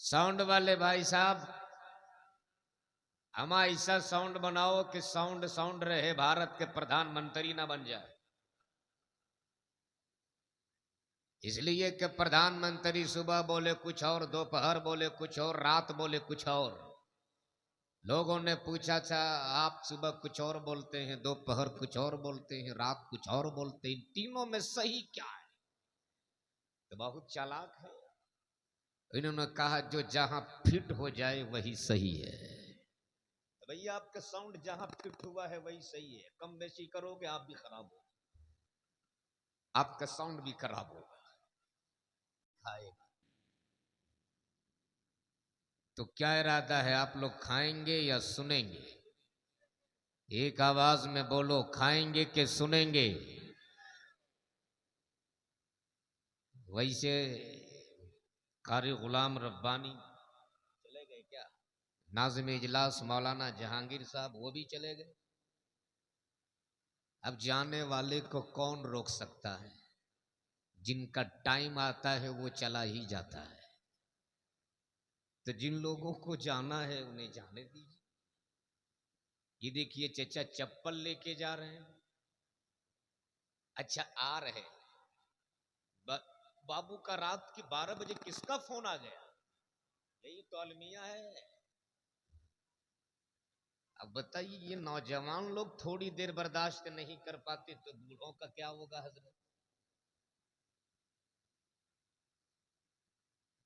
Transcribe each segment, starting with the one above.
Sound वाले भाई साहब, हम ऐसा साउंड बनाओ कि साउंड साउंड रहे, भारत के प्रधानमंत्री ना बन जाए। इसलिए कि प्रधानमंत्री सुबह बोले कुछ और, दोपहर बोले कुछ और, रात बोले कुछ और। लोगों ने पूछा था आप सुबह कुछ और बोलते हैं, दोपहर कुछ और बोलते हैं, रात कुछ और बोलते हैं, तीनों में सही क्या है? तो बहुत चालाक है। इन्होंने कहा जो जहां फिट हो जाए वही सही है। तो भैया आपका साउंड जहां फिट हुआ है वही सही है। कम बेशी करोगे आप भी खराब हो, आपका साउंड भी खराब होगा। तो क्या इरादा है, आप लोग खाएंगे या सुनेंगे? एक आवाज में बोलो, खाएंगे कि सुनेंगे? वैसे कारी गुलाम रब्बानी चले गए क्या? नाज़िम इजलास मौलाना जहांगीर साहब वो भी चले गए। अब जाने वाले को कौन रोक सकता है? जिनका टाइम आता है वो चला ही जाता है। तो जिन लोगों को जाना है उन्हें जाने दीजिए। ये देखिए चचा चप्पल लेके जा रहे हैं। अच्छा आ रहे हैं। बाबू का रात की 12 बजे किसका फोन आ गया? यही तो अलमिया है। अब बताइए ये नौजवान लोग थोड़ी देर बर्दाश्त नहीं कर पाते तो बूढ़ों का क्या होगा हजरत?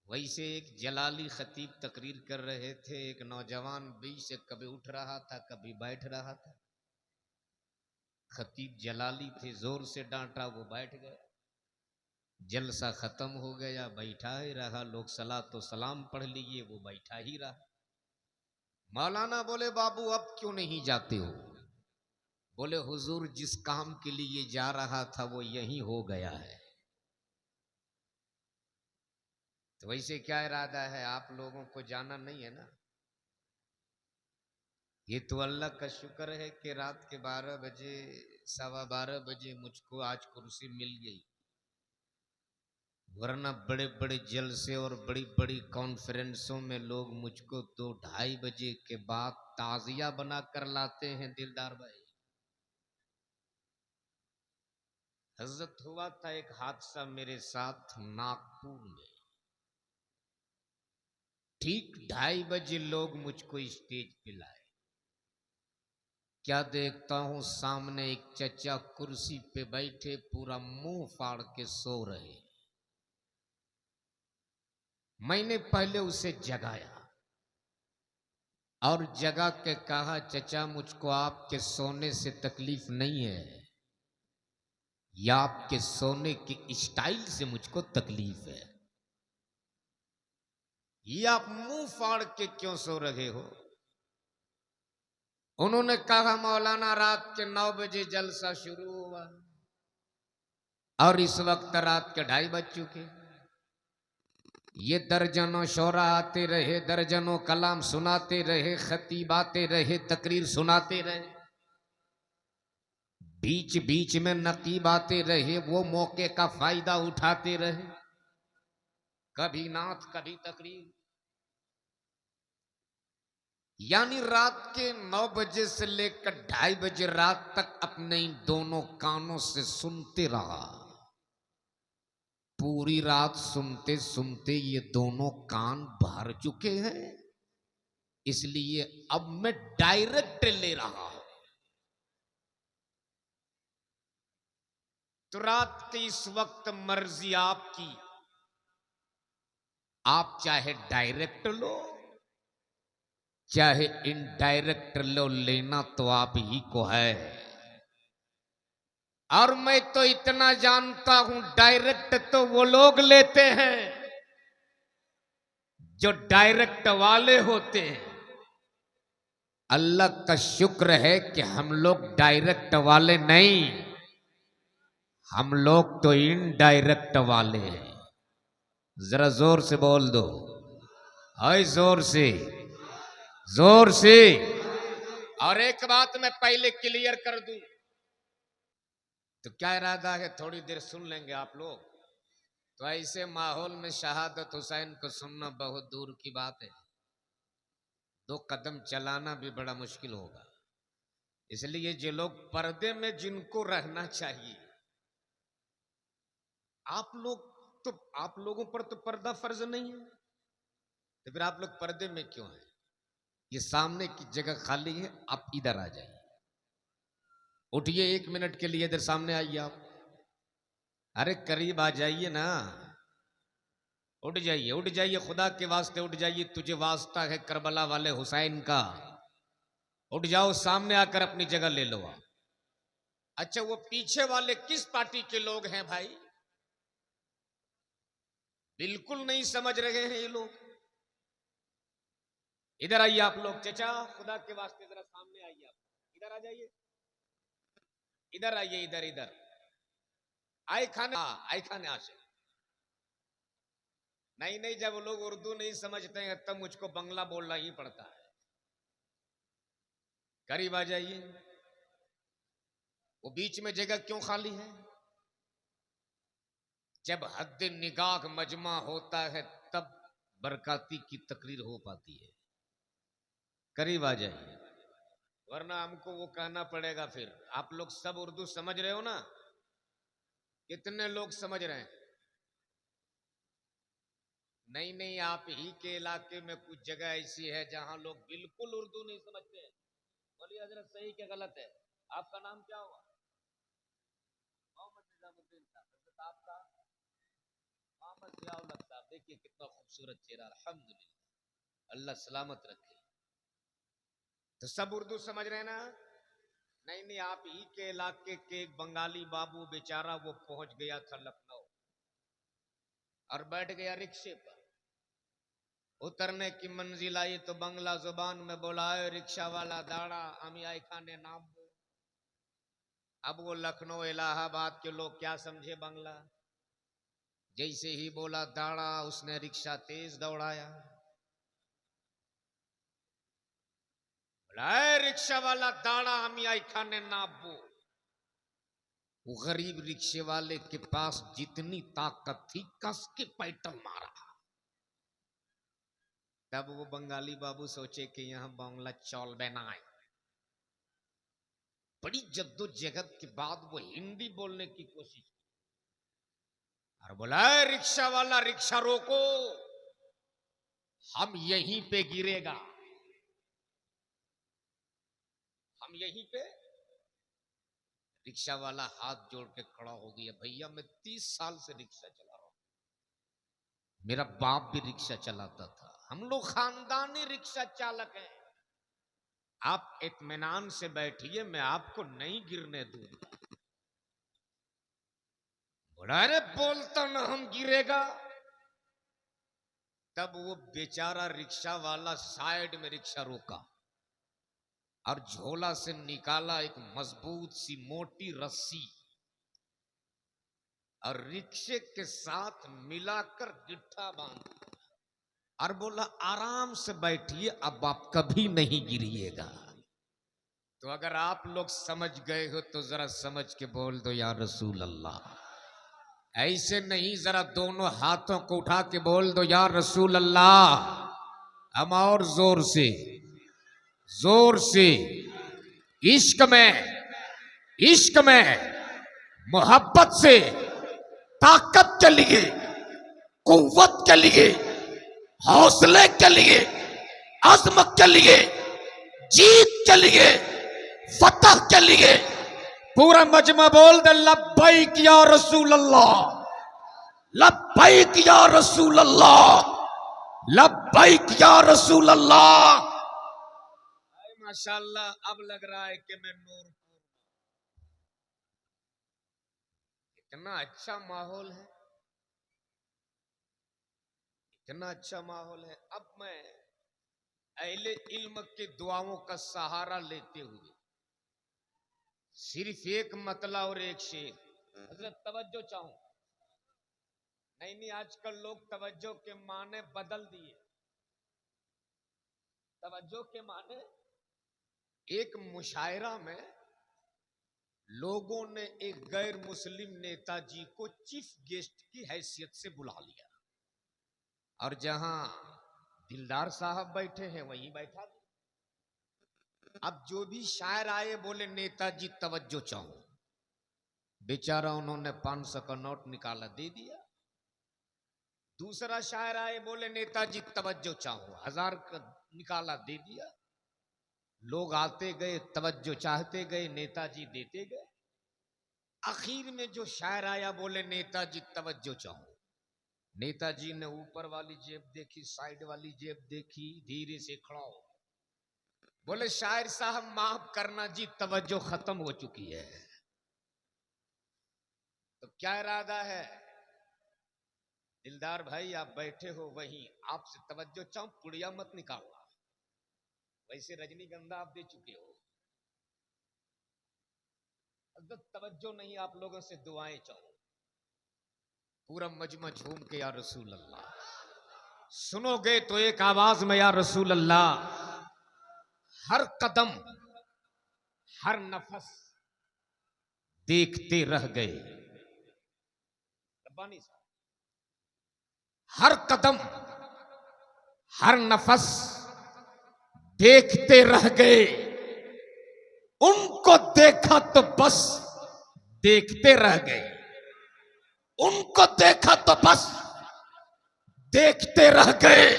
वैसे एक जलाली खतीब तकरीर कर रहे थे, एक नौजवान बीच से कभी उठ रहा था कभी बैठ रहा था। खतीब जलाली थे, जोर से डांटा, वो बैठ गए। जलसा खत्म हो गया, बैठा ही रहा। लोग सलाह तो सलाम पढ़ लिए, वो बैठा ही रहा। मौलाना बोले बाबू अब क्यों नहीं जाते हो? बोले हुजूर जिस काम के लिए जा रहा था वो यही हो गया है। तो वैसे क्या इरादा है, आप लोगों को जाना नहीं है ना? ये तो अल्लाह का शुक्र है कि रात के 12 बजे 12:15 मुझको आज कुर्सी मिल गई, वरना बड़े बड़े जलसे और बड़ी बड़ी कॉन्फ्रेंसों में लोग मुझको 2-2:30 के बाद ताजिया बना कर लाते हैं। दिलदार भाई, हजरत हुआ था एक हादसा मेरे साथ नागपुर में। ठीक 2:30 लोग मुझको स्टेज पे लाए। क्या देखता हूं सामने एक चचा कुर्सी पे बैठे, पूरा मुंह फाड़ के सो रहे। मैंने पहले उसे जगाया और जगा के कहा चचा मुझको आपके सोने से तकलीफ नहीं है, या आपके सोने की स्टाइल से मुझको तकलीफ है। ये आप मुंह फाड़ के क्यों सो रहे हो? उन्होंने कहा मौलाना रात के 9 बजे जलसा शुरू हुआ और इस वक्त रात के 2:30 बज चुके। ये दर्जनों शोरा आते रहे, दर्जनों कलाम सुनाते रहे, खतीब आते रहे, तकरीर सुनाते रहे, बीच बीच में नकीब आते रहे, वो मौके का फायदा उठाते रहे, कभी नात कभी तकरीर। यानी रात के 9 बजे से लेकर 2:30 बजे रात तक अपने इन दोनों कानों से सुनते रहा। पूरी रात सुनते सुनते ये दोनों कान भर चुके हैं, इसलिए अब मैं डायरेक्ट ले रहा हूं। तो रात के इस वक्त मर्जी आपकी, आप चाहे डायरेक्ट लो चाहे इनडायरेक्ट लो, लेना तो आप ही को है। और मैं तो इतना जानता हूं डायरेक्ट तो वो लोग लेते हैं जो डायरेक्ट वाले होते हैं। अल्लाह का शुक्र है कि हम लोग डायरेक्ट वाले नहीं, हम लोग तो इनडायरेक्ट वाले हैं। जरा जोर से बोल दो, हाय जोर से, जोर से। और एक बात मैं पहले क्लियर कर दूं, तो क्या इरादा है, थोड़ी देर सुन लेंगे आप लोग। तो ऐसे माहौल में शहादत हुसैन को सुनना बहुत दूर की बात है, 2 कदम चलाना भी बड़ा मुश्किल होगा। इसलिए जो लोग पर्दे में जिनको रहना चाहिए, आप लोगों पर तो पर्दा फर्ज नहीं है, तो फिर आप लोग पर्दे में क्यों हैं? ये सामने की जगह खाली है, आप इधर आ जाइए, उठिए 1 मिनट के लिए, इधर सामने आइए आप। अरे करीब आ जाइए ना, उठ जाइए, उठ जाइए, खुदा के वास्ते उठ जाइए, तुझे वास्ता है करबला वाले हुसैन का, उठ जाओ, सामने आकर अपनी जगह ले लो आप। अच्छा, वो पीछे वाले किस पार्टी के लोग हैं भाई? बिल्कुल नहीं समझ रहे हैं ये लोग। इधर आइए आप लोग, चचा खुदा के वास्ते जरा सामने आइए, आप इधर आ जाइए, इधर आइए, इधर इधर आए खाने आशे। नहीं नहीं, जब लोग उर्दू नहीं समझते हैं तब मुझको बंगला बोलना ही पड़ता है। करीब आ जाइए। वो बीच में जगह क्यों खाली है? जब हद निगाह मजमा होता है तब बरकाती की तकरीर हो पाती है। करीब आ जाइए, वरना हमको वो कहना पड़ेगा फिर। आप लोग सब उर्दू समझ रहे हो ना? कितने लोग समझ रहे हैं? नहीं नहीं, आप ही के इलाके में कुछ जगह ऐसी है जहां लोग बिल्कुल उर्दू नहीं समझते हैं। बोलिए हजरत, सही क्या गलत है? आपका नाम क्या हुआ? मोहम्मद निजामुद्दीन साहब। हजरत आपका? मोहम्मद जियाउल हक साहब। देखिए कितना खूबसूरत चेहरा, अल्हम्दुलिल्लाह, अल्लाह सलामत रखे। तो सब उर्दू समझ रहे हैं ना? नहीं नहीं, आप ही के इलाके के एक बंगाली बाबू बेचारा, वो पहुंच गया था लखनऊ और बैठ गया रिक्शे पर। उतरने की मंजिल आई तो बंगला जुबान में बोला, है रिक्शा वाला दाड़ा अमी आई खाने नाम। अब वो लखनऊ इलाहाबाद के लोग क्या समझे बांग्ला? जैसे ही बोला दाड़ा, उसने रिक्शा तेज दौड़ाया, बोला, है रिक्शा वाला दाड़ा अमी आई खाने नाबू। वो गरीब रिक्शे वाले के पास जितनी ताकत थी, कस के पैटल मारा। तब वो बंगाली बाबू सोचे कि यहां बांग्ला चौल बनाए। बड़ी जद्दोजहद के बाद वो हिंदी बोलने की कोशिश की और बोला, रिक्शा वाला रिक्शा रोको, हम यहीं पे गिरेगा, हम यहीं पे। रिक्शा वाला हाथ जोड़ के खड़ा हो गया, भैया मैं 30 साल से रिक्शा चला रहा हूं, मेरा बाप भी रिक्शा चलाता था, हम लोग खानदानी रिक्शा चालक हैं, आप इत्मीनान से बैठिए, मैं आपको नहीं गिरने दूंगा। बोला, अरे बोलता ना हम गिरेगा। तब वो बेचारा रिक्शा वाला साइड में रिक्शा रोका और झोला से निकाला एक मजबूत सी मोटी रस्सी और रिक्शे के साथ मिलाकर गिट्ठा बांध और बोला, आराम से बैठिए, अब आप कभी नहीं गिरिएगा। तो अगर आप लोग समझ गए हो तो जरा समझ के बोल दो, या रसूल अल्लाह। ऐसे नहीं, जरा दोनों हाथों को उठा के बोल दो, या रसूल अल्लाह। हम और जोर से, जोर से। इश्क में मोहब्बत से, ताकत के लिए, कुव्वत के लिए, हौसले के लिए, अजमत के लिए, जीत के लिए, फतह के लिए पूरा मजमा बोल दे, लब्बैक या रसूल अल्लाह, लब्बैक या रसूल अल्लाह, लब्बैक या रसूल अल्लाह। माशाअल्लाह, अब लग रहा है कि मैं नूरपुर। इतना अच्छा माहौल है, इतना अच्छा माहौल है। अब मैं अहले इल्म के दुआओं का सहारा लेते हुए सिर्फ एक मतला और एक शेर, हजरत तवज्जो चाहूं। नहीं नहीं, आजकल लोग तवज्जो के माने बदल दिए। तवज्जो के माने, एक मुशायरा में लोगों ने एक गैर मुस्लिम नेताजी को चीफ गेस्ट की हैसियत से बुला लिया और जहां दिलदार साहब बैठे हैं वहीं बैठा दिया। अब जो भी शायर आए बोले नेताजी तवज्जो चाहो, बेचारा उन्होंने 500 का नोट निकाला दे दिया। दूसरा शायर आए बोले नेताजी तवज्जो चाहो, 1000 का निकाला दे दिया। लोग आते गए, तवज्जो चाहते गए, नेताजी देते गए। आखिर में जो शायर आया बोले नेताजी तवज्जो चाहो। नेताजी ने ऊपर वाली जेब देखी, साइड वाली जेब देखी, धीरे से खड़ा हो बोले शायर साहब माफ करना जी, तवज्जो खत्म हो चुकी है। तो क्या इरादा है? दिलदार भाई आप बैठे हो वहीं, आपसे तवज्जो चाहूं, पुड़िया मत निकालना। वैसे रजनीगंधा आप दे चुके हो, तवज्जो नहीं, आप लोगों से दुआएं चाहो। पूरा मजमा झूम के या रसूल अल्लाह, सुनोगे तो एक आवाज में या रसूल अल्लाह। हर कदम हर नफस देखते रह गए। रब्बानी साहब, हर कदम हर नफस देखते रह गए। उनको देखा तो बस देखते रह गए। उनको देखा तो बस देखते रह गए।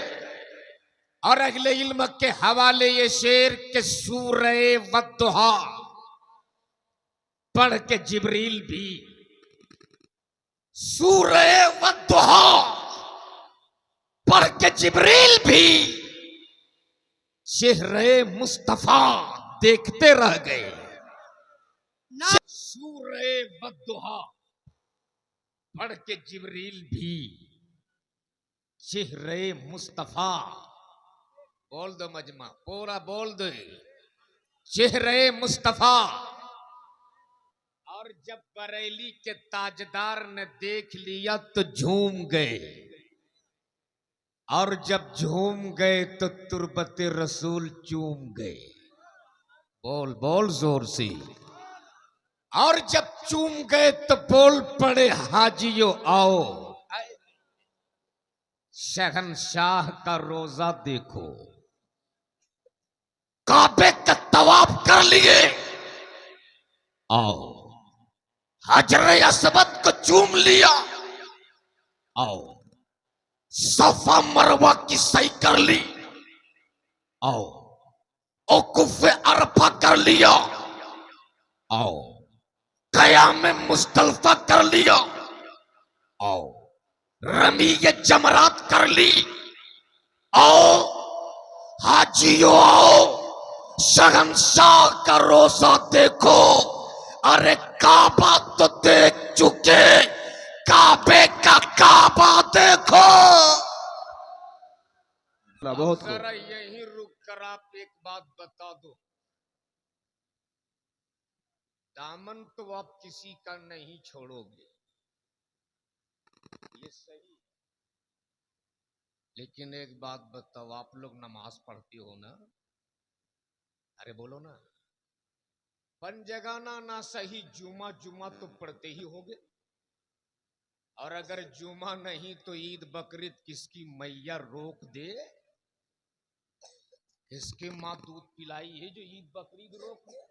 और अगले इल्म के हवाले ये शेर के सूरे वद्दुहा पढ़ के जिब्रील भी, सूरे वद्दुहा पढ़ के जिब्रील भी चेहरे मुस्तफा देखते रह गए। सूरे वद्दुहा पढ़ के जिब्रील भी चेहरे मुस्तफा, बोल दो मजमा, पूरा बोल दो, चेहरे मुस्तफा। और जब बरेली के ताजदार ने देख लिया तो झूम गए, और जब झूम गए तो तुरबत रसूल चूम गए। बोल बोल जोर से। और जब चूम गए तो बोल पड़े हाजियों आओ, शहंशाह का रोजा देखो। काबे का तवाफ कर लिए, आओ। हजरे अस्वद को चूम लिया, आओ। सफा मरवा की सही कर ली, आओ। औकुफ अरफा कर लिया, आओ। कयाम मुस्तल्फा कर लिया, आओ। रमी ये जमरात कर ली, आओ। हाजियों आओ, शहंशाह का रोजा देखो। अरे काबा तो देख चुके, काबे का काबा देखो। बहुत जरा यहीं रुक कर आप एक बात बता दो, दामन तो आप किसी का नहीं छोड़ोगे, ये सही। लेकिन एक बात बताओ, आप लोग नमाज पढ़ते हो ना? अरे बोलो ना। पंजगाना ना सही, जुमा जुमा तो पढ़ते ही होगे। और अगर जुमा नहीं तो ईद बकरीद किसकी मैया रोक दे? किसकी माँ दूध पिलाई है जो ईद बकरीद रोक दे?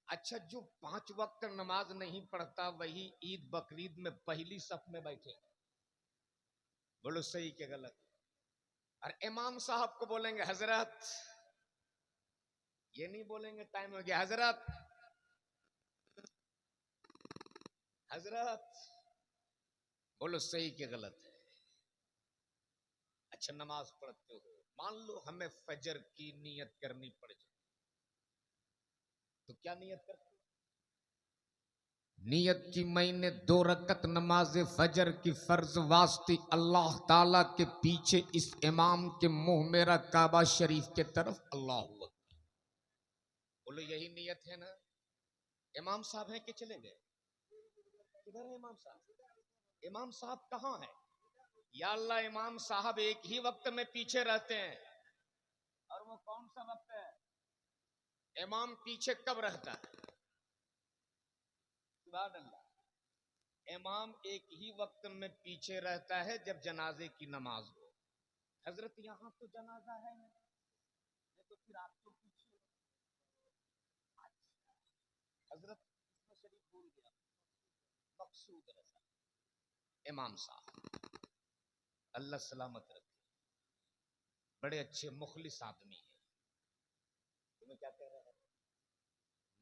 अच्छा, जो 5 वक्त नमाज नहीं पढ़ता वही ईद बकरीद में पहली सफ में बैठे, बोलो सही के गलत? और इमाम साहब को बोलेंगे हजरत, ये नहीं बोलेंगे टाइम हो गया, हजरत हजरत, बोलो सही के गलत है? अच्छा, नमाज पढ़ते हो, मान लो हमें फजर की नियत करनी पड़ जाए, तो क्या नियत करते? नियत की मैंने 2 रकत नमाज फजर की फर्ज वास्ते अल्लाह ताला के पीछे इस इमाम के मुंह मेरा काबा शरीफ के तरफ, अल्लाह अकबर। बोलो यही नियत है ना? इमाम साहब हैं कि चले गए? किधर है इमाम साहब? इमाम साहब कहाँ है? या अल्लाह, इमाम साहब एक ही वक्त में पीछे रहते हैं, और वो कौन सा वक्त है? इमाम पीछे कब रहता है? सुभान अल्लाह। इमाम एक ही वक्त में पीछे रहता है जब जनाजे की नमाज हो। हजरत यहाँ तो जनाजा है नहीं तो फिर आप तो पीछे। हजरत शरीफ भूल गया मकसूद रसा इमाम साहब, अल्लाह सलामत रखे, बड़े अच्छे मुखलिस आदमी है। तुम्हें क्या कह रहा है?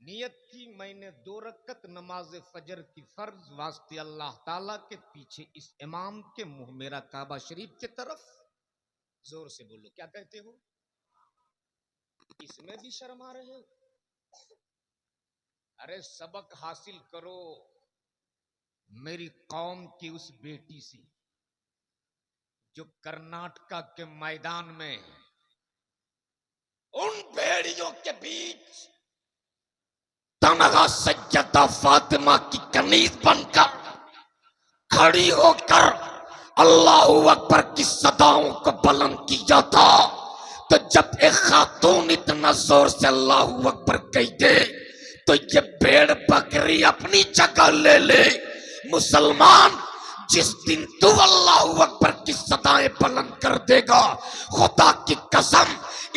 नियत की मैंने 2 रकत नमाज फजर की फर्ज वास्ते अल्लाह ताला के पीछे इस इमाम के मुंह मेरा काबा शरीफ की तरफ। जोर से बोलो क्या कहते हो? इसमें भी शर्मा रहे हो? अरे सबक हासिल करो मेरी कौम की उस बेटी से जो कर्नाटका के मैदान में उन भेड़ियों के बीच तनहा सैयदा फातिमा की कनीज बनकर खड़ी होकर अल्लाह अकबर की सदाओं को बुलंद किया था। तो जब एक खातून इतना जोर से अल्लाह अकबर कह दे तो ये भेड़ बकरी अपनी जगह ले ले। मुसलमान जिस दिन तू अल्लाह अकबर की सदाएं बुलंद कर देगा, खुदा की कसम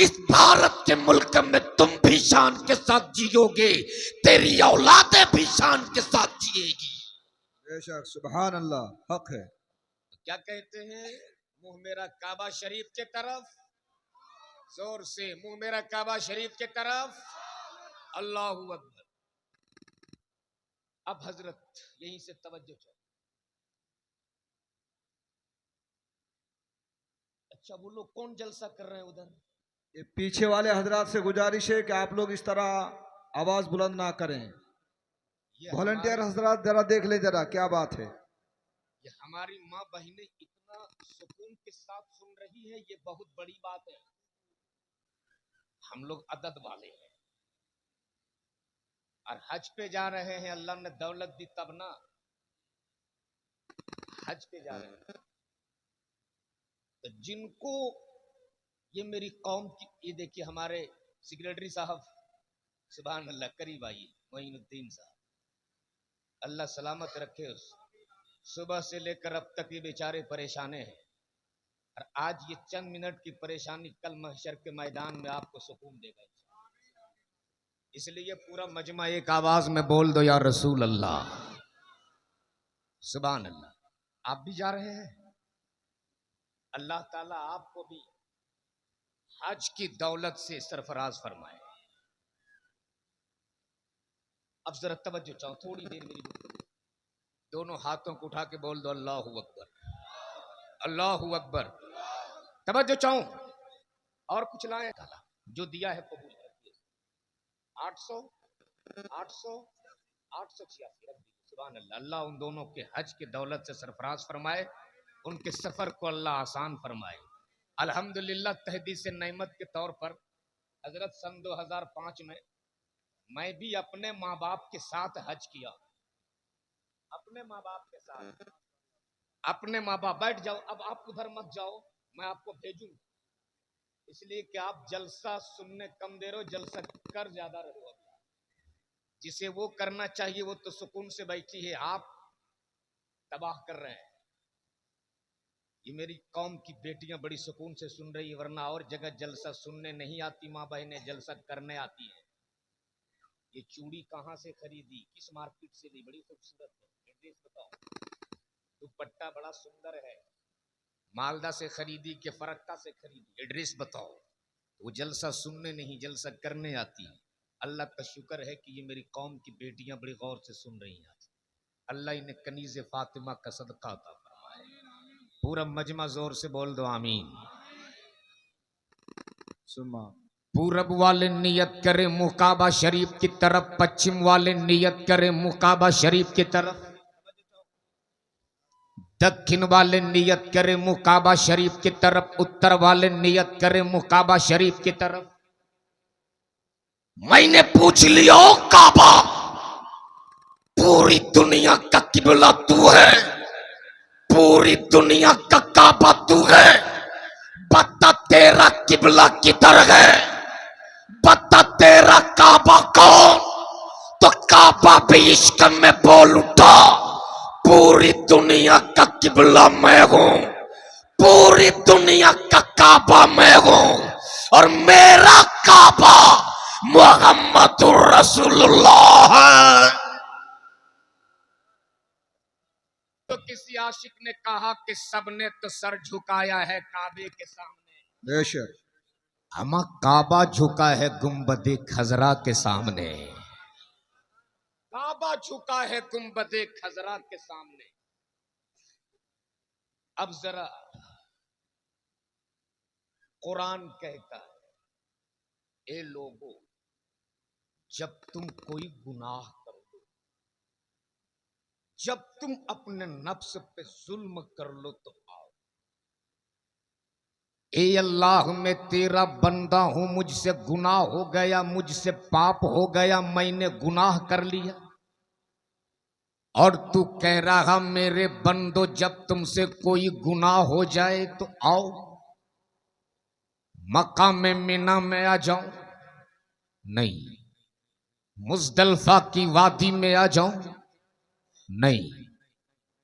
इस भारत के मुल्क में तुम भी शान के साथ जियोगे, तेरी औलादें भी शान के साथ जिएगी। बेशक सुभान अल्लाह, हक है। क्या कहते हैं? मुंह मेरा काबा शरीफ के तरफ, जोर से मुंह मेरा काबा शरीफ के तरफ, अल्लाहू अकबर। अब हजरत यहीं से तवज्जो चलो। अच्छा वो लोग कौन जलसा कर रहे हैं उधर? ये पीछे वाले हजरात से गुजारिश है कि आप लोग इस तरह आवाज बुलंद ना करें। वॉलंटियर हजरात जरा देख ले जरा क्या बात है। ये हमारी माँ बहनें इतना सुकून के साथ सुन रही है, ये बहुत बड़ी बात है। हम लोग अदद वाले हैं और हज पे जा रहे हैं। अल्लाह ने दौलत दी तब ना, हज पे जा रहे हैं। तो जिनको ये मेरी कौम की, ये देखिए हमारे सेक्रेटरी साहब सुभान अल्लाह करीब आई मोइनुद्दीन साहब, अल्लाह सलामत रखे। सुबह से लेकर अब तक ये बेचारे परेशान हैं और आज ये चंद मिनट की परेशानी कल महशर के मैदान में आपको सुकून देगा। इसलिए पूरा मजमा एक आवाज में बोल दो या रसूल अल्लाह, सुभान अल्लाह। आप भी जा रहे हैं, अल्लाह ताला आपको भी हज की दौलत से सरफराज फरमाए। अब जरा तवज्जो चाहो थोड़ी देर मेरी, दोनों हाथों को उठा के बोल दो अल्लाहू अकबर, अल्लाहू अकबर। तवज्जो चाहो और कुछ लाए, जो दिया है कबूल रखिए। 800 800 886 रख दीजिए। सुभान अल्लाह। अल्लाह उन दोनों के हज की दौलत से सरफराज फरमाए, उनके सफर को अल्लाह आसान फरमाए। अल्हम्दुलिल्लाह तहदीस नेमत के तौर पर हजरत सन 2005 में मैं भी अपने माँ बाप के साथ हज किया। अपने माँ बाप के साथ, अपने माँ बाप। बैठ जाओ, अब आप उधर मत जाओ, मैं आपको भेजूं, इसलिए कि आप जलसा सुनने कम दे रहे हो, जलसा कर ज्यादा रहे हो। जिसे वो करना चाहिए वो तो सुकून से बैठी है, आप तबाह कर रहे हैं। ये मेरी कौम की बेटियां बड़ी सुकून से सुन रही है, वरना और जगह जलसा सुनने नहीं आती माँ बहनें, जलसा करने आती है। ये चूड़ी कहाँ से खरीदी, किस मार्केट से ली? बड़ी खूबसूरत है, एड्रेस बताओ। दुपट्टा बड़ा सुंदर है, मालदा से खरीदी के फरक्का से खरीदी, एड्रेस बताओ। वो जलसा सुनने नहीं, जलसा करने आती है। अल्लाह का शुक्र है कि ये मेरी कौम की बेटियां बड़ी गौर से सुन रही हैं। अल्लाह इन्हें कनीज़े फातिमा का सदका अता फरमाए। पूरा मजमा जोर से बोल दो आमीन। सुमा पूरब वाले नियत करे मुकाबा शरीफ की तरफ, पश्चिम वाले नियत करे मुकाबा शरीफ की तरफ, दक्षिण वाले नियत करे मुकाबा शरीफ की तरफ, उत्तर वाले नियत करे मुकाबा शरीफ की तरफ। मैंने पूछ लिया काबा, पूरी दुनिया का किबला तू है, पूरी दुनिया का काबा तू है, बता तेरा किबला किधर है, बता तेरा काबा कौन? तो काबा भी इश्क में बोल उठा, पूरी दुनिया का किबला मैं हूं, पूरी दुनिया का काबा मैं हूं, और मेरा काबा मुहम्मदुर रसूलुल्लाह है। तो किसी आशिक ने कहा कि सबने तो सर झुकाया है काबे के सामने, बेशक हम काबा झुका है गुंबदे खजरा के सामने, काबा झुका है गुंबदे खजरा के सामने। अब जरा कुरान कहता है, ए लोगों, जब तुम कोई गुनाह कर लो, जब तुम अपने नफ्स पे जुल्म कर लो तो आओ, ए अल्लाह मैं तेरा बंदा हूं, मुझसे गुनाह हो गया, मुझसे पाप हो गया, मैंने गुनाह कर लिया, और तू कह रहा मेरे बंदो जब तुमसे कोई गुनाह हो जाए तो आओ, मकाम मिना में आ जाओ, नहीं, मुजदलफा की वादी में आ जाओ, नहीं,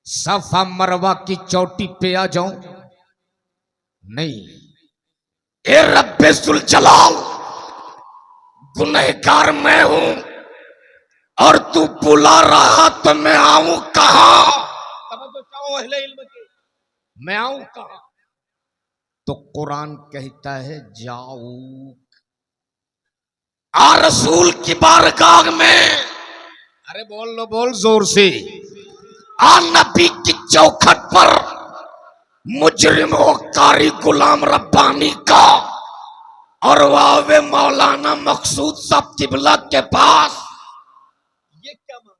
सफा मरवा की चोटी पे आ जाओ, नहीं, ए रब्बे सुल जलाल, गुनहगार मैं हूं और तू बुला रहा तो मैं आऊं कहां? तवज्जो चाहो अहले इल्म की, मैं आऊं कहां? तो कुरान कहता है जाओ आ रसूल की बारगाह में, अरे बोल लो, बोल जोर से, आ नबी की चौखट पर, मुजरिम हो कारी गुलाम रब्बानी का, और वावे मौलाना मकसूद साहब किबला के पास। ये क्या माना?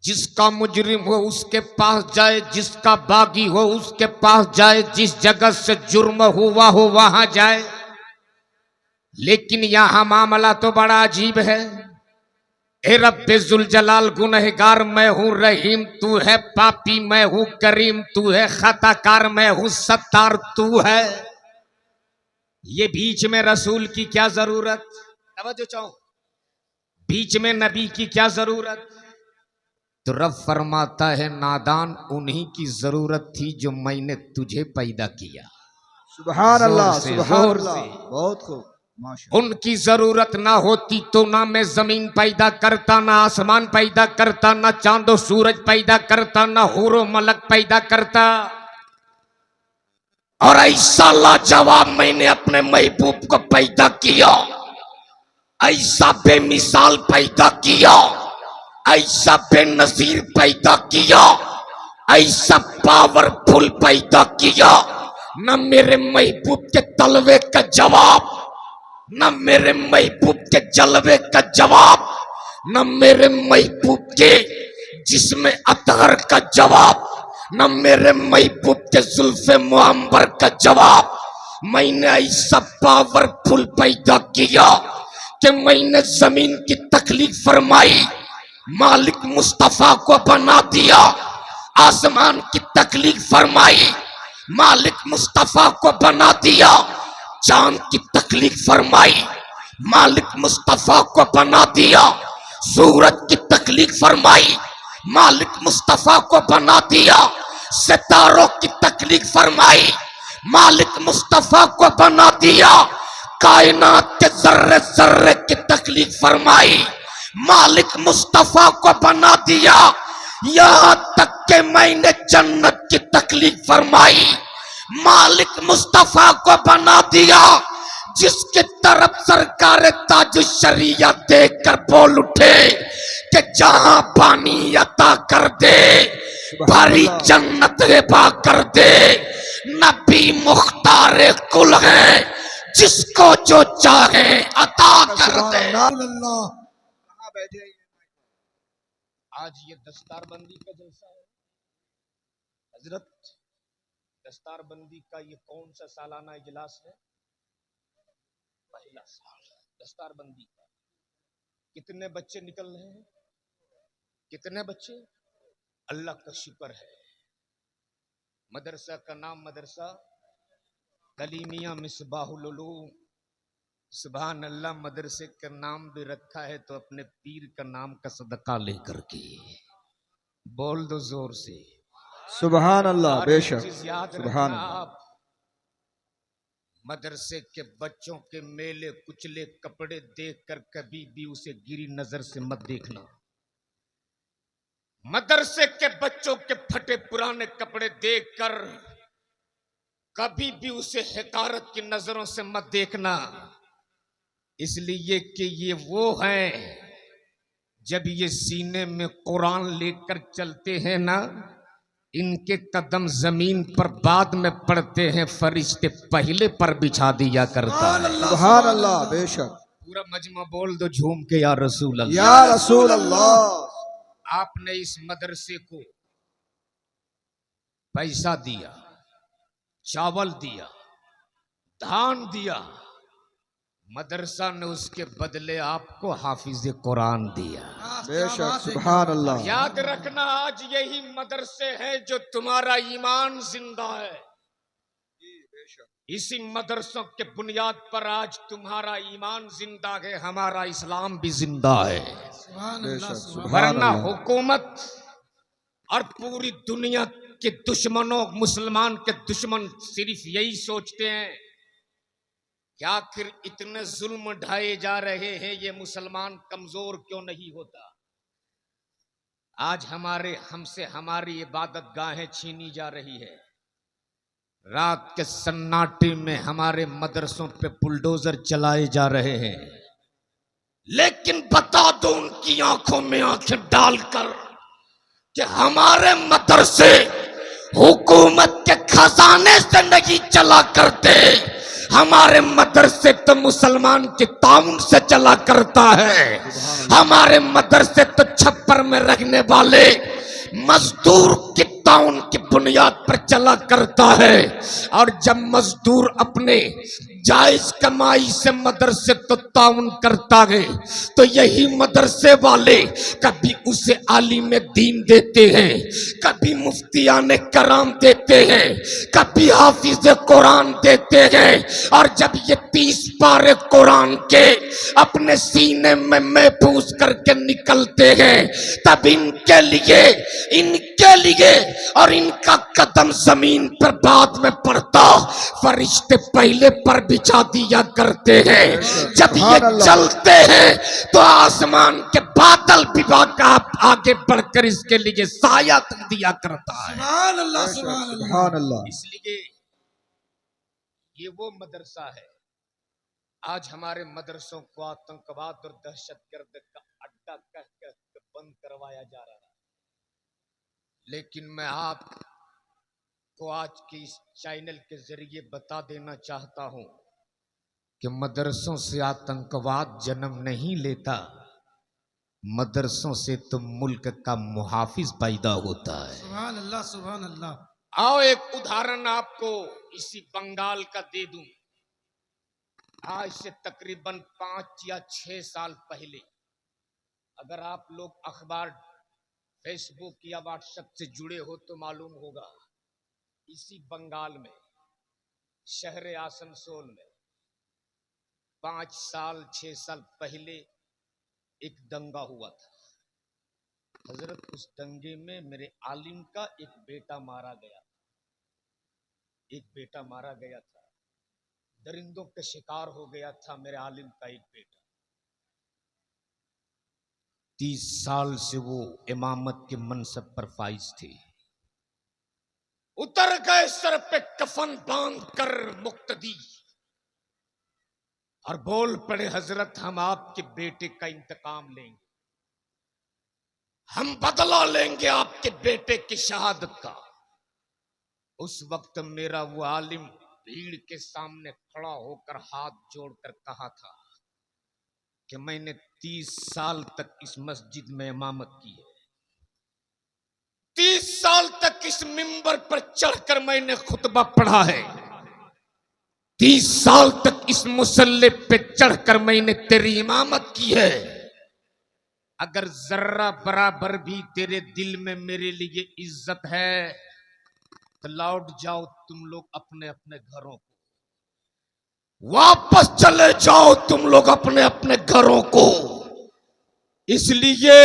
जिसका मुजरिम हो उसके पास जाए, जिसका बागी हो उसके पास जाए, जिस जगह से जुर्म हुआ हो वहां जाए। लेकिन यहां मामला तो बड़ा अजीब है। ए रब्बे जुल जलाल, गुनहगार मैं हूं, रहीम तू है, पापी मैं हूं, करीम तू है, खताकार मैं हूं, सत्तार तू है। ये बीच में रसूल की क्या जरूरत? तवज्जो चाहो, बीच में नबी की क्या जरूरत? तो रब फरमाता है नादान उन्हीं की जरूरत थी जो मैंने तुझे पैदा किया। सुभान अल्लाह, से, सुभान जोर अल्लाह, से। बहुत खूब, माशा। उनकी जरूरत ना होती तो ना मैं जमीन पैदा करता, ना आसमान पैदा करता, ना चांदो सूरज पैदा करता, ना हूरो मलक पैदा करता। और ऐसा लाजवाब मैंने अपने महबूब को पैदा किया, ऐसा बेमिसाल पैदा किया, ऐसा बेनजीर पैदा किया, ऐसा पावरफुल पैदा किया। न मेरे महबूब के तलवे का जवाब, न मेरे महबूब के जलवे का जवाब, न मेरे महबूब के जिस्म अतहर का जवाब, न मेरे महबूब के जुल्फे मुअम्बर का जवाब। मैंने ऐसा पावरफुल पैदा किया कि मैंने जमीन की तकलीफ फरमाई, मालिक मुस्तफा को बना दिया। आसमान की तकलीफ फरमाई, मालिक मुस्तफा को बना दिया। चांद की तकलीफ फरमाई, मालिक मुस्तफा को बना दिया। सूरज की तकलीफ फरमाई, मालिक मुस्तफा को बना दिया। सितारों की तकलीफ फरमाई, मालिक मुस्तफा को बना दिया। कायनात के जर्रे जर्रे की तकलीफ फरमाई, मालिक मुस्तफा को बना दिया। यहां तक के मैंने जन्नत की तकलीफ फरमाई, मालिक मुस्तफा को बना दिया। जिसकी तरफ सरकार ताज शरिया देखकर बोल उठे कि जहां पानी अता कर दे, भरी जन्नत हिबा कर दे। नबी मुख्तार कुल है, जिसको जो चाहे अता कर दे। कहाँ बैठे? आज ये दस्तारबंदी का जलसा है हजरत। दस्तारबंदी का ये कौन सा सालाना इजलास है? पहला साल दस्तारबंदी का। कितने बच्चे निकल रहे हैं? कितने बच्चे? अल्लाह का शुक्र है। मदरसा का नाम मदरसा कलीमिया मिसबाहुल उलूम सुभान अल्लाह, मदरसे का नाम भी रखा है तो अपने पीर का नाम का सदका लेकर के बोल दो जोर से। सुभान अल्लाह, और एक बेशक चीज याद सुभान रखना, अल्लाह। आप मदरसे के बच्चों के मेले कुचले कपड़े देखकर कभी भी उसे गिरी नजर से मत देखना। मदरसे के बच्चों के फटे पुराने कपड़े देखकर कभी भी उसे हकारत की नजरों से मत देखना, इसलिए कि ये वो हैं जब ये सीने में कुरान लेकर चलते हैं ना, इनके कदम जमीन पर बाद में पड़ते हैं, फरिश्ते पहले पर बिछा दिया करता है। सुभान अल्लाह, बेशक। पूरा मजमा बोल दो झूम के, या रसूल अल्लाह। या रसूल अल्लाह। आपने इस मदरसे को पैसा दिया, चावल दिया, धान दिया, मदरसा ने उसके बदले आपको हाफिज कुरान दिया। बेशक सुभान अल्लाह। याद रखना, आज यही मदरसे हैं जो तुम्हारा ईमान जिंदा है। इसी मदरसों के बुनियाद पर आज तुम्हारा ईमान जिंदा है, हमारा इस्लाम भी जिंदा है। वरना हुकूमत और पूरी दुनिया के दुश्मनों, मुसलमान के दुश्मन सिर्फ यही सोचते हैं कि आखिर इतने जुल्म ढाए जा रहे हैं, ये मुसलमान कमजोर क्यों नहीं होता। आज हमसे हमारी इबादत गाहें छीनी जा रही है। रात के सन्नाटे में हमारे मदरसों पे बुलडोजर चलाए जा रहे हैं, लेकिन बता दो उनकी आंखों में आंखें डालकर कि हमारे मदरसे हुकूमत के खजाने से नहीं चला करते, हमारे मदरसे तो मुसलमान के ताउन से चला करता है। हमारे मदरसे तो छप्पर में रहने वाले मजदूर की ताउन की बुनियाद पर चला करता है। और जब मजदूर अपने जायज कमाई से मदरसे तो ताउन करता है, तो यही मदरसे वाले कभी उसे आलिम दीन देते हैं, कभी मुफ्तियाने कराम देते हैं, कभी हाफिज कुरान देते हैं। और जब ये 30 पारे कुरान के अपने सीने में महफूज करके निकलते हैं, तब इनके लिए और इनका कदम जमीन पर बाद में पड़ता, फरिश्ते पहले पर बिछा दिया करते हैं। जब ये चलते हैं तो आसमान के बादल विभाग का आगे बढ़कर इसके लिए साया तक दिया करता है। सुभान अल्लाह, सुभान अल्लाह। इसलिए ये वो मदरसा है, आज हमारे मदरसों को आतंकवाद और दहशतगर्द का अड्डा कह बंद करवाया जा रहा है। लेकिन मैं आपको आज के इस चैनल के जरिए बता देना चाहता हूं कि मदरसों से आतंकवाद जन्म नहीं लेता, मदरसों से तो मुल्क का मुहाफिज पैदा होता है। सुभान अल्लाह, सुभान अल्लाह। आओ एक उदाहरण आपको इसी बंगाल का दे दूं। आज से तकरीबन 5 या 6 साल पहले, अगर आप लोग अखबार, फेसबुक या व्हाट्सएप से जुड़े हो तो मालूम होगा, इसी बंगाल में शहर आसनसोल में 5 साल 6 साल पहले एक दंगा हुआ था। हजरत, उस दंगे में मेरे आलिम का एक बेटा मारा गया था, दरिंदों के शिकार हो गया था मेरे आलिम का एक बेटा। 30 साल से वो इमामत के मनसब पर फाइज थे, उतर गए सर पे कफन बांध कर मुक्तदी, और बोल पड़े, हजरत हम आपके बेटे का इंतकाम लेंगे, हम बदला लेंगे आपके बेटे की शहादत का। उस वक्त मेरा वो आलिम भीड़ के सामने खड़ा होकर हाथ जोड़कर कहा था कि मैंने 30 साल तक इस मस्जिद में इमामत की है, 30 साल तक इस मिंबर पर चढ़कर मैंने खुतबा पढ़ा है, 30 साल तक इस मुसल्ले पे चढ़कर मैंने तेरी इमामत की है। अगर जर्रा बराबर भी तेरे दिल में मेरे लिए इज्जत है तो लौट जाओ तुम लोग अपने अपने घरों को। वापस चले जाओ तुम लोग अपने अपने घरों को। इसलिए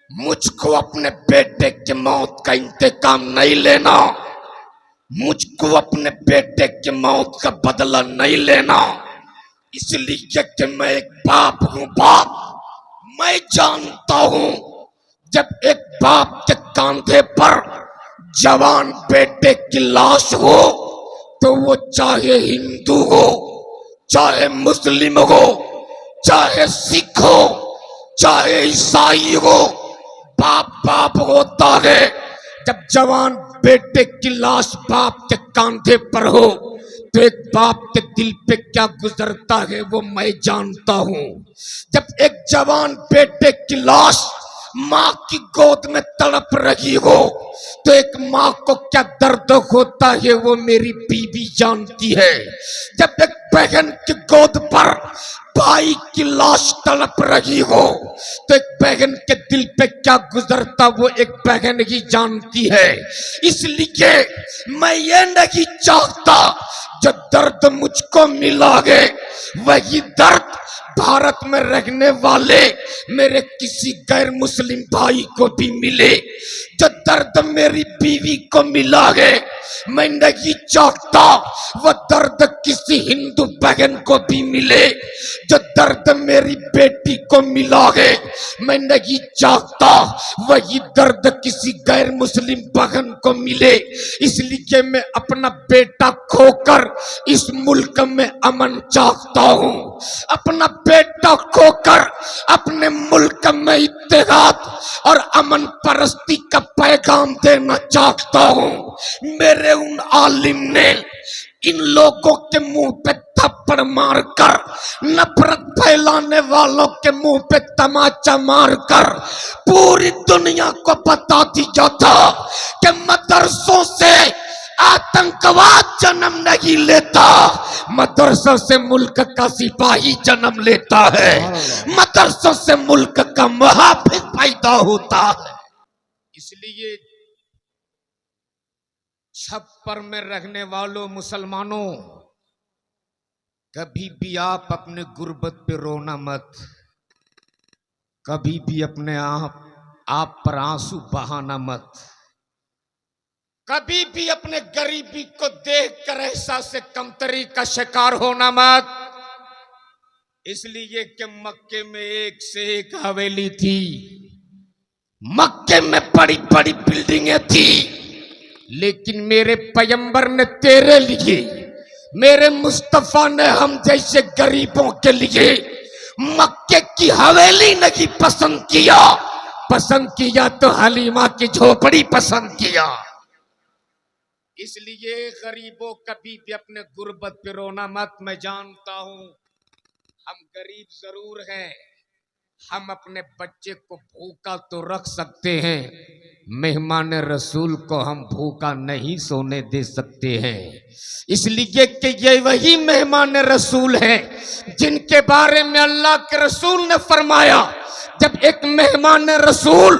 मुझको अपने बेटे की मौत का इंतकाम नहीं लेना, मुझको अपने बेटे की मौत का बदला नहीं लेना। इसलिए कि मैं एक बाप हूं। बाप मैं जानता हूं, जब एक बाप के कंधे पर जवान बेटे की लाश हो तो वो चाहे हिंदू हो, चाहे मुस्लिम हो, चाहे सिख हो, चाहे ईसाई हो, बाप बाप होता है। जब जवान बेटे की लाश बाप के कंधे पर हो तो एक बाप के दिल पे क्या गुजरता है वो मैं जानता हूं। जब एक जवान बेटे की लाश मां की गोद में तड़प रही हो तो एक मां को क्या दर्द होता है वो मेरी बीवी जानती है। जब एक बहन की गोद पर भाई की लाश तड़प रही हो तो एक बहन के दिल पे क्या गुजरता वो एक बहन ही जानती है। इसलिए मैं ये नहीं चाहता जो दर्द मुझको मिला है वही दर्द भारत में रहने वाले मेरे किसी गैर मुस्लिम भाई को भी मिले। जो दर्द मेरी बीवी को मिला है मैं नहीं चाहता वो दर्द किसी हिंदू बहन को भी मिले। जो दर्द मेरी बेटी को मिला है मैं नहीं चाहता वही दर्द किसी गैर मुस्लिम बहन को मिले। इसलिए मैं अपना बेटा खोकर इस मुल्क में अमन चाहता हूं, अपना बेटा खोकर अपने मुल्क में इत्तेहाद और अमन परस्ती का पैगाम देना चाहता हूं। मेरे उन आलिम ने इन लोगों के मुंह पे थप्पड़ मारकर, नफरत फैलाने वालों के मुंह पे तमाचा मारकर पूरी दुनिया को बता दिया था कि मदरसों से आतंकवाद जन्म नहीं लेता, मदरसों से मुल्क का सिपाही जन्म लेता है, मदरसों से मुल्क का मुहाफिज पैदा होता है। इसलिए छप्पर में रहने वालों मुसलमानों, कभी भी आप अपने गुर्बत पे रोना मत, कभी भी अपने आप पर आंसू बहाना मत, कभी भी अपने गरीबी को देखकर एहसास से कमतरी का शिकार होना मत। इसलिए कि मक्के में एक से एक हवेली थी, मक्के में बड़ी बड़ी बिल्डिंगें थी, लेकिन मेरे पैगंबर ने तेरे लिए, मेरे मुस्तफा ने हम जैसे गरीबों के लिए मक्के की हवेली नहीं पसंद किया, पसंद किया तो हलीमा की झोपड़ी पसंद किया। इसलिए गरीबों कभी भी अपने गुर्बत पे रोना मत। मैं जानता हूं हम गरीब जरूर हैं, हम अपने बच्चे को भूखा तो रख सकते हैं, मेहमान रसूल को हम भूखा नहीं सोने दे सकते हैं। इसलिए कि ये वही मेहमान रसूल हैं जिनके बारे में अल्लाह के रसूल ने फरमाया, जब एक मेहमान रसूल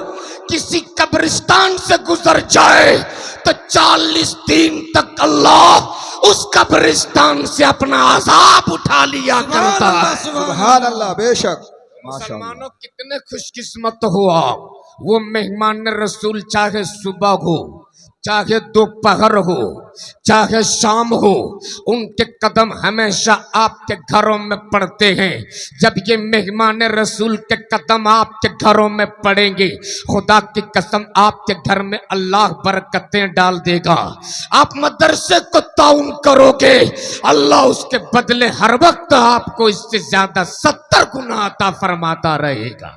किसी कब्रिस्तान से गुजर जाए तो 40 दिन तक अल्लाह उस कब्रिस्तान से अपना अज़ाब उठा लिया करता है। सुभान अल्लाह, बेशक। मुसलमानों कितने खुशकिस्मत हो आप, वो मेहमान रसूल चाहे सुबह हो, चाहे दोपहर हो, चाहे शाम हो, उनके कदम हमेशा आपके घरों में पड़ते हैं। जब ये मेहमान रसूल के कदम आपके घरों में पड़ेंगे, खुदा की कसम आपके घर में अल्लाह बरकतें डाल देगा। आप मदरसे को ताउन करोगे, अल्लाह उसके बदले हर वक्त आपको इससे ज्यादा 70 गुना अता फरमाता रहेगा।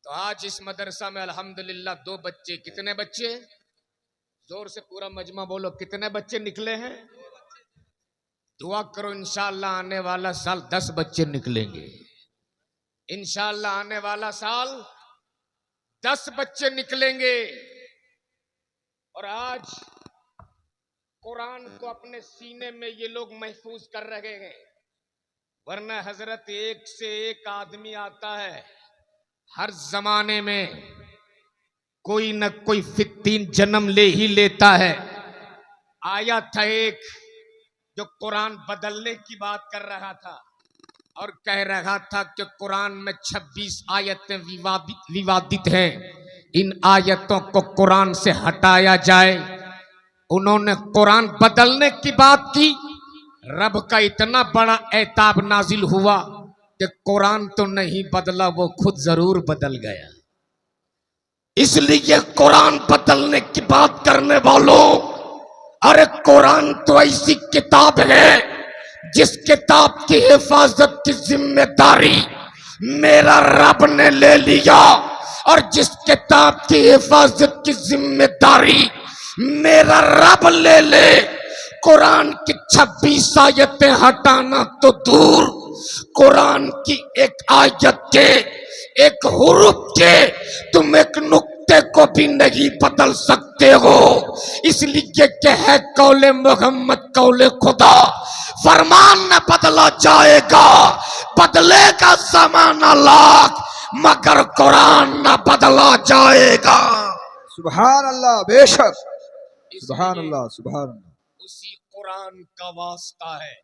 तो आज इस मदरसा में अल्हम्दुलिल्लाह 2 बच्चे, कितने बच्चे, जोर से पूरा मजमा बोलो, कितने बच्चे निकले हैं? दुआ करो इंशाअल्लाह आने वाला साल 10 बच्चे निकलेंगे, इंशाअल्लाह आने वाला साल 10 बच्चे निकलेंगे। और आज कुरान को अपने सीने में ये लोग महफूज कर रहे हैं, वरना हजरत एक से एक आदमी आता है, हर जमाने में कोई न कोई फित्तीन जन्म ले ही लेता है। आया था एक जो कुरान बदलने की बात कर रहा था और कह रहा था कि कुरान में 26 आयतें विवादित हैं, इन आयतों को कुरान से हटाया जाए। उन्होंने कुरान बदलने की बात की, रब का इतना बड़ा एताब नाजिल हुआ कि कुरान तो नहीं बदला, वो खुद जरूर बदल गया। इसलिए कुरान बदलने की बात करने वालों, अरे कुरान तो ऐसी किताब है जिस किताब की हिफाजत की जिम्मेदारी मेरा रब ने ले लिया, और जिस किताब की हिफाजत की जिम्मेदारी मेरा रब ले ले, कुरान की 26 आयतें हटाना तो दूर, कुरान की एक आयत के, एक हुरूफ के तुम एक नुक्ते को भी नहीं बदल सकते हो। इसलिए कि है कौले मोहम्मद कौले खुदा, फरमान न बदला जाएगा, बदलेगा जमाना लाख, मगर कुरान न बदला जाएगा। सुभान अल्लाह, बेशक सुभान अल्लाह, सुभान अल्लाह। उसी कुरान का वास्ता है,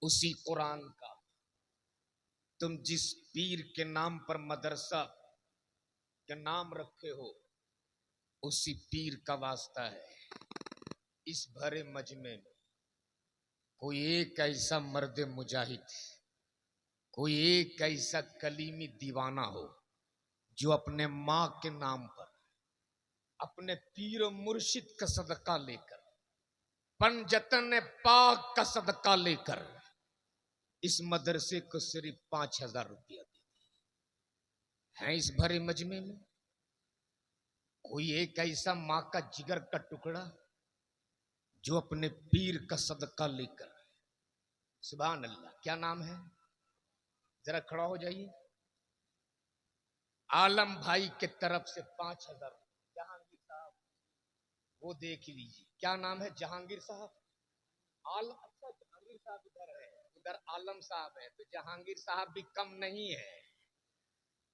उसी कुरान का। तुम जिस पीर के नाम पर मदरसा के नाम रखे हो, उसी पीर का वास्ता है। इस भरे मजमे में कोई एक ऐसा मर्द मुजाहिद, कोई एक ऐसा कलीमी दीवाना हो जो अपने माँ के नाम पर, अपने पीर और मुर्शिद का सदका लेकर, पंजतन पाक का सदका लेकर इस मदरसे को सिर्फ 5,000 रुपया देते हैं। इस भरे मजमे में कोई एक ऐसा माँ का जिगर का टुकड़ा जो अपने पीर का सदका लेकर, सुभान अल्लाह, क्या नाम है, जरा खड़ा हो जाइए। आलम भाई के तरफ से 5,000, जहांगीर साहब वो देख लीजिए, क्या नाम है, जहांगीर साहब। आलम, अच्छा जहांगीर साहब इधर है, उधर आलम साहब है, तो जहांगीर साहब भी कम नहीं है।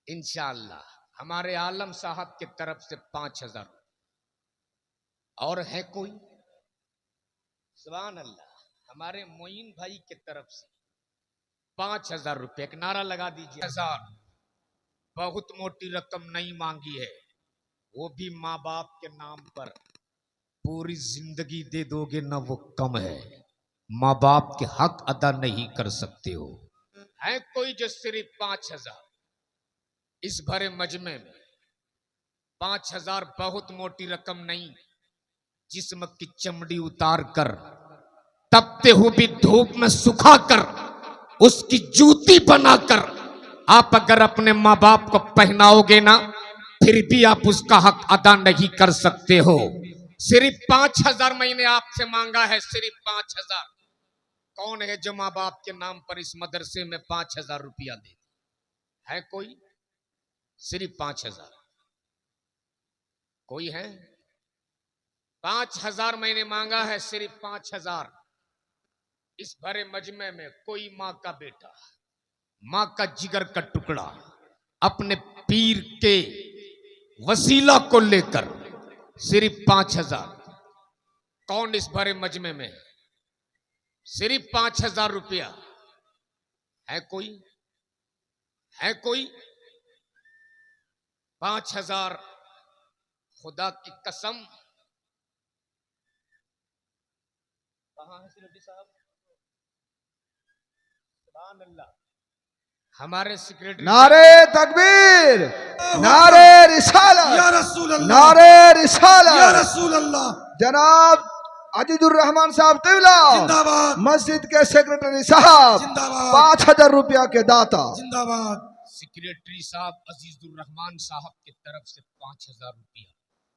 इंशाअल्लाह हमारे आलम साहब के तरफ से 5,000। और है कोई, सुभान अल्लाह, हमारे मोइन भाई के तरफ से 5,000 रुपए। एक नारा लगा दीजिए, 1000। बहुत मोटी रकम नहीं मांगी है, वो भी माँ बाप के नाम पर। पूरी जिंदगी दे दोगे ना, वो कम है, माँ बाप के हक अदा नहीं कर सकते हो। है कोई जो सिर्फ 5,000, इस भरे मजमे में 5,000 बहुत मोटी रकम नहीं। जिस्म की चमड़ी उतार कर, तपते हुए भी धूप में सुखा कर, उसकी जूती बनाकर आप अगर अपने माँ बाप को पहनाओगे ना, फिर भी आप उसका हक अदा नहीं कर सकते हो। सिर्फ 5,000 मैंने आपसे मांगा है, सिर्फ 5,000। कौन है जो माँ बाप के नाम पर इस मदरसे में 5,000 रुपया दे? है कोई? सिर्फ 5,000। कोई है? 5,000 मैंने मांगा है, सिर्फ 5,000। इस भरे मजमे में कोई माँ का बेटा, माँ का जिगर का टुकड़ा अपने पीर के वसीला को लेकर सिर्फ 5,000। कौन इस भरे मजमे में? सिर्फ 5,000 रुपया। है कोई? है कोई? 5,000। खुदा की कसम, कहां है सिरडी साहब? सुभान अल्लाह, हमारे सेक्रेटरी। नारे तकबीर, नारे रिसालत, या रसूल अल्लाह, नारे रिसालत, या रसूल अल्लाह। जनाब अजीजुर रहमान साहब तिवला जिंदाबाद, मस्जिद के सेक्रेटरी साहब जिंदाबाद, 5,000 रुपया के दाता जिंदाबाद। सेक्रेटरी साहब अजीजुर रहमान साहब की तरफ से 5,000 रुपया।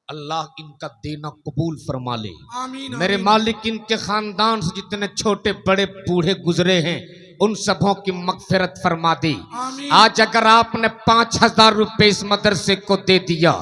अल्लाह इनका देना कबूल फरमा ले। आमीन। मेरे मालिक इनके खानदान से जितने छोटे बड़े बूढ़े गुजरे हैं, उन सबों की मगफिरत फरमा दे। आमीन। आज अगर आपने 5,000 रुपए इस मदरसे को दे दिया,